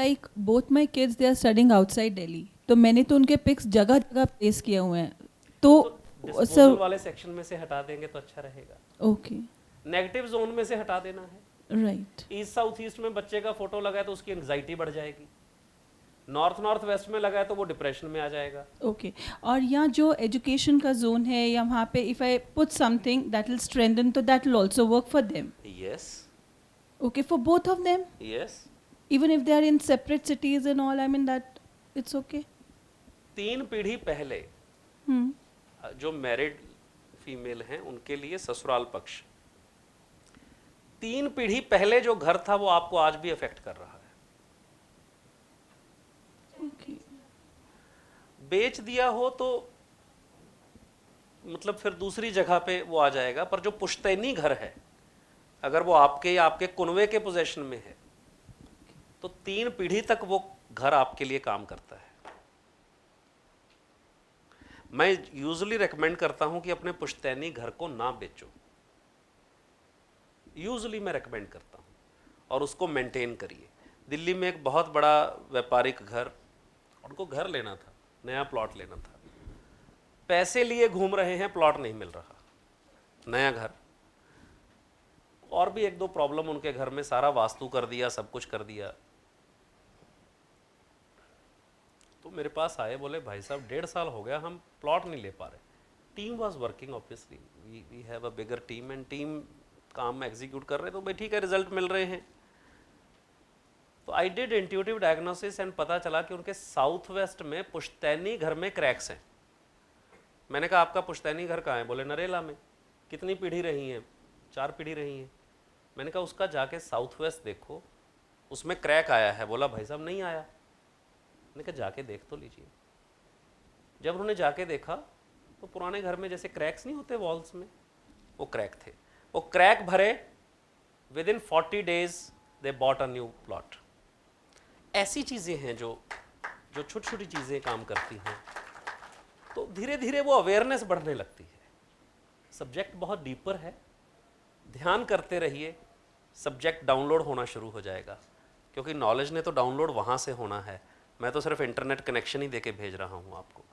Like both my kids they are studying outside Delhi, तो मैंने तो उनके पिक्स जगह जगह प्लेस किए हुए हैं, तो डिस्पोजल वाले सेक्शन में से हटा देंगे तो अच्छा रहेगा। ओके, नेगेटिव जोन में से हटा देना है। राइट, ईस्ट साउथ ईस्ट में बच्चे का फोटो लगा है तो उसकी एंग्जाइटी बढ़ जाएगी। नॉर्थ नॉर्थ वेस्ट में लगा है तो वो डिप्रेशन में आ जाएगा। ओके। और यहाँ जो एजुकेशन का जोन है या वहाँ पे if I put something that will strengthen, तो that will also work for them. Yes okay, for both of them, yes. Even if they are in separate cities and all, I mean that it's okay. 3 पीढ़ी पहले जो married female हैं उनके लिए ससुराल पक्ष, 3 पीढ़ी पहले जो घर था वो आपको आज भी अफेक्ट कर रहा है। ओके, बेच दिया हो तो मतलब फिर दूसरी जगह पे वो आ जाएगा, पर जो पुश्तैनी घर है अगर वो आपके या आपके कुनवे के पोजेशन में है तो 3 पीढ़ी तक वो घर आपके लिए काम करता है। मैं यूजुअली रेकमेंड करता हूं कि अपने पुश्तैनी घर को ना बेचो, यूजुअली मैं रेकमेंड करता हूं, और उसको मेंटेन करिए। दिल्ली में एक बहुत बड़ा व्यापारिक घर, उनको घर लेना था, नया प्लॉट लेना था, पैसे लिए घूम रहे हैं, प्लॉट नहीं मिल रहा, नया घर, और भी 1-2 प्रॉब्लम उनके घर में, सारा वास्तु कर दिया, सब कुछ कर दिया। तो मेरे पास आए, बोले भाई साहब 1.5 साल हो गया हम प्लॉट नहीं ले पा रहे। Team was working, obviously we have a bigger team, and team काम एग्जीक्यूट कर रहे, तो भाई ठीक है, रिजल्ट मिल रहे हैं। तो I did intuitive diagnosis and पता चला कि उनके साउथ वेस्ट में पुश्तैनी घर में क्रैक्स हैं। मैंने कहा आपका पुश्तैनी घर कहाँ है? बोले नरेला में। कितनी पीढ़ी रही हैं? 4 पीढ़ी रही हैं। मैंने कहा उसका जाके साउथ वेस्ट देखो, उसमें क्रैक आया है। बोला भाई साहब नहीं आया। मैंने कहा जाके देख तो लीजिए। जब उन्होंने जाके देखा तो पुराने घर में जैसे क्रैक्स नहीं होते वॉल्स में, वो क्रैक थे। वो क्रैक भरे, with in 40 days they bought a new plot. ऐसी चीज़ें हैं जो छोटी छोटी चीज़ें काम करती हैं, तो धीरे धीरे वो अवेयरनेस बढ़ने लगती है। सब्जेक्ट बहुत डीपर है, ध्यान करते रहिए, सब्जेक्ट डाउनलोड होना शुरू हो जाएगा। क्योंकि नॉलेज ने तो डाउनलोड वहाँ से होना है, मैं तो सिर्फ इंटरनेट कनेक्शन ही देके भेज रहा हूँ आपको।